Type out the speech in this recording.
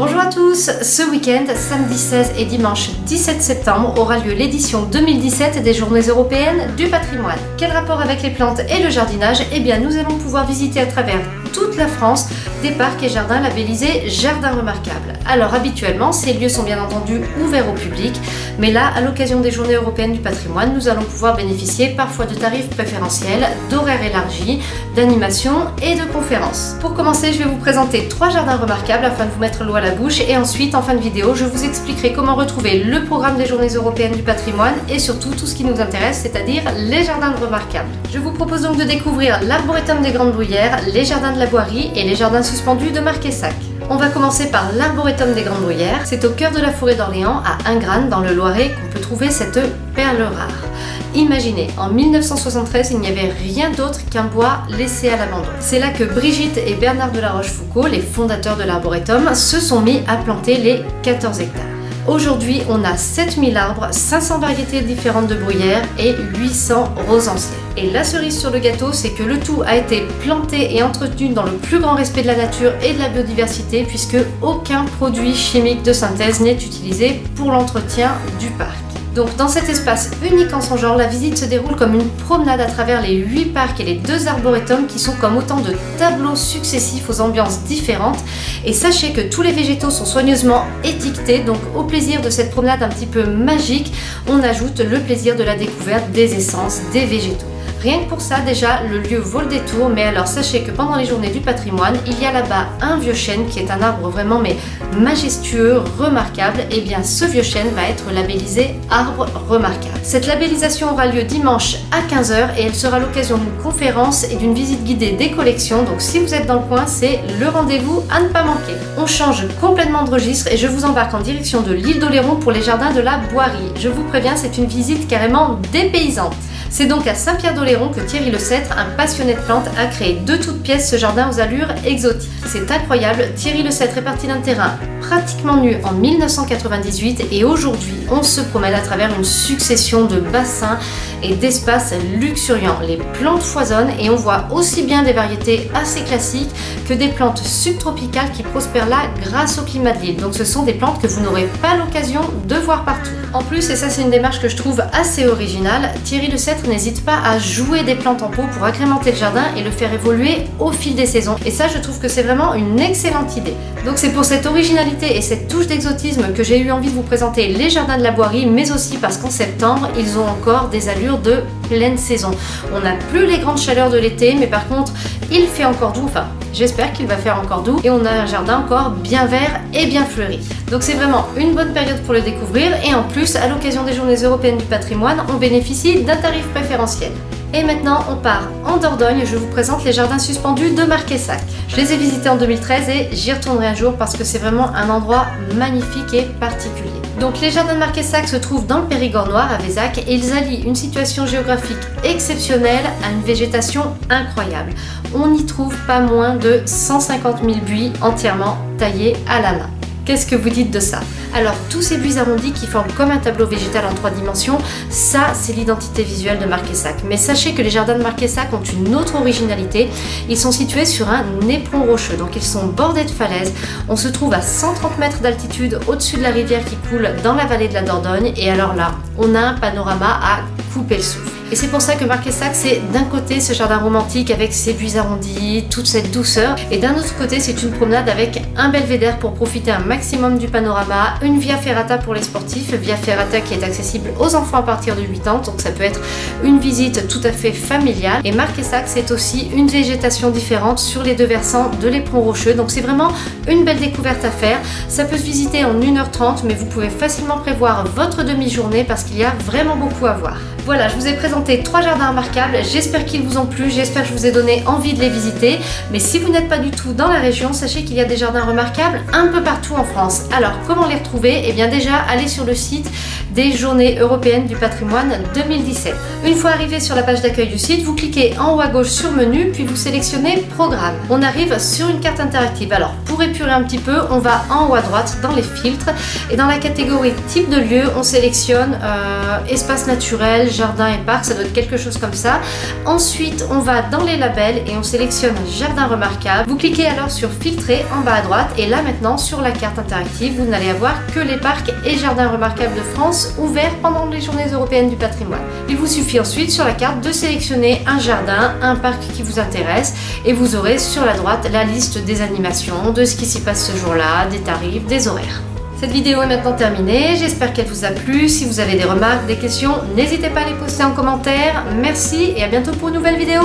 Bonjour à tous, ce week-end, samedi 16 et dimanche 17 septembre, aura lieu l'édition 2017 des Journées européennes du patrimoine. Quel rapport avec les plantes et le jardinage? Eh bien, nous allons pouvoir visiter à travers toute la France des parcs et jardins labellisés Jardins Remarquables. Alors habituellement, ces lieux sont bien entendu ouverts au public, mais là, à l'occasion des Journées européennes du patrimoine, nous allons pouvoir bénéficier parfois de tarifs préférentiels, d'horaires élargis, d'animations et de conférences. Pour commencer, je vais vous présenter 3 jardins remarquables afin de vous mettre l'eau à la bouche et ensuite, en fin de vidéo, je vous expliquerai comment retrouver le programme des Journées européennes du patrimoine et surtout tout ce qui nous intéresse, c'est-à-dire les jardins remarquables. Je vous propose donc de découvrir l'arboretum des Grandes Bruyères, les jardins de la Boirie et les jardins suspendus de Marquessac. On va commencer par l'arboretum des Grandes Bruyères. C'est au cœur de la forêt d'Orléans, à Ingrandes, dans le Loiret, qu'on peut trouver cette perle rare. Imaginez, en 1973, il n'y avait rien d'autre qu'un bois laissé à l'abandon. C'est là que Brigitte et Bernard de la Rochefoucauld, les fondateurs de l'arboretum, se sont mis à planter les 14 hectares. Aujourd'hui, on a 7000 arbres, 500 variétés différentes de bruyères et 800 rosanciers. Et la cerise sur le gâteau, c'est que le tout a été planté et entretenu dans le plus grand respect de la nature et de la biodiversité, puisque aucun produit chimique de synthèse n'est utilisé pour l'entretien du parc. Donc dans cet espace unique en son genre, la visite se déroule comme une promenade à travers les 8 parcs et les 2 arboretums qui sont comme autant de tableaux successifs aux ambiances différentes. Et sachez que tous les végétaux sont soigneusement étiquetés, donc au plaisir de cette promenade un petit peu magique, on ajoute le plaisir de la découverte des essences des végétaux. Rien que pour ça, déjà, le lieu vaut le détour, mais alors sachez que pendant les journées du patrimoine, il y a là-bas un vieux chêne qui est un arbre vraiment majestueux, remarquable. Et bien ce vieux chêne va être labellisé arbre remarquable. Cette labellisation aura lieu dimanche à 15h et elle sera l'occasion d'une conférence et d'une visite guidée des collections. Donc si vous êtes dans le coin, c'est le rendez-vous à ne pas manquer. On change complètement de registre et je vous embarque en direction de l'île d'Oléron pour les jardins de la Boirie. Je vous préviens, c'est une visite carrément dépaysante. C'est donc à Saint-Pierre-d'Oléron que Thierry Lecêtre, un passionné de plantes, a créé de toutes pièces ce jardin aux allures exotiques. C'est incroyable, Thierry Lecêtre est parti d'un terrain pratiquement nu en 1998 et aujourd'hui on se promène à travers une succession de bassins et d'espaces luxuriants. Les plantes foisonnent et on voit aussi bien des variétés assez classiques que des plantes subtropicales qui prospèrent là grâce au climat de l'île. Donc ce sont des plantes que vous n'aurez pas l'occasion de voir partout. En plus, et ça c'est une démarche que je trouve assez originale, Thierry Lecêtre n'hésite pas à jouer des plantes en pot pour agrémenter le jardin et le faire évoluer au fil des saisons. Et ça, je trouve que c'est vraiment une excellente idée. Donc c'est pour cette originalité et cette touche d'exotisme que j'ai eu envie de vous présenter les jardins de la Boirie, mais aussi parce qu'en septembre, ils ont encore des allures de pleine saison. On n'a plus les grandes chaleurs de l'été, mais par contre, il fait encore doux, enfin, j'espère qu'il va faire encore doux, et on a un jardin encore bien vert et bien fleuri. Donc c'est vraiment une bonne période pour le découvrir, et en plus, à l'occasion des Journées européennes du patrimoine, on bénéficie d'un tarif préférentiel. Et maintenant, on part en Dordogne, je vous présente les jardins suspendus de Marquessac. Je les ai visités en 2013 et j'y retournerai un jour parce que c'est vraiment un endroit magnifique et particulier. Donc les jardins de Marquessac se trouvent dans le Périgord noir à Vézac et ils allient une situation géographique exceptionnelle à une végétation incroyable. On y trouve pas moins de 150 000 buis entièrement taillés à la main. Qu'est-ce que vous dites de ça? Alors tous ces buis arrondis qui forment comme un tableau végétal en 3 dimensions, ça c'est l'identité visuelle de Marquessac. Mais sachez que les jardins de Marquessac ont une autre originalité. Ils sont situés sur un éperon rocheux, donc ils sont bordés de falaises. On se trouve à 130 mètres d'altitude au-dessus de la rivière qui coule dans la vallée de la Dordogne. Et alors là, on a un panorama à couper le souffle. Et c'est pour ça que Marquessac, c'est d'un côté ce jardin romantique avec ses buis arrondis, toute cette douceur, et d'un autre côté c'est une promenade avec un belvédère pour profiter un maximum du panorama, une via ferrata pour les sportifs, via ferrata qui est accessible aux enfants à partir de 8 ans, donc ça peut être une visite tout à fait familiale. Et Marquessac, c'est aussi une végétation différente sur les 2 versants de l'éperon rocheux, donc c'est vraiment une belle découverte à faire. Ça peut se visiter en 1h30, mais vous pouvez facilement prévoir votre demi-journée parce qu'il y a vraiment beaucoup à voir. Voilà, je vous ai présenté 3 jardins remarquables, j'espère qu'ils vous ont plu, j'espère que je vous ai donné envie de les visiter. Mais si vous n'êtes pas du tout dans la région, sachez qu'il y a des jardins remarquables un peu partout en France. Alors comment les retrouver? Eh bien déjà, allez sur le site des Journées européennes du patrimoine 2017. Une fois arrivé sur la page d'accueil du site, vous cliquez en haut à gauche sur menu, puis vous sélectionnez programme. On arrive sur une carte interactive. Alors pour épurer un petit peu, on va en haut à droite dans les filtres et dans la catégorie type de lieu, on sélectionne espace naturel, jardins et parcs, ça doit être quelque chose comme ça. Ensuite, on va dans les labels et on sélectionne jardin remarquable. Vous cliquez alors sur filtrer en bas à droite et là maintenant sur la carte interactive, vous n'allez avoir que les parcs et jardins remarquables de France ouverts pendant les journées européennes du patrimoine. Il vous suffit ensuite sur la carte de sélectionner un jardin, un parc qui vous intéresse et vous aurez sur la droite la liste des animations, de ce qui s'y passe ce jour-là, des tarifs, des horaires. Cette vidéo est maintenant terminée, j'espère qu'elle vous a plu. Si vous avez des remarques, des questions, n'hésitez pas à les poster en commentaire. Merci et à bientôt pour une nouvelle vidéo.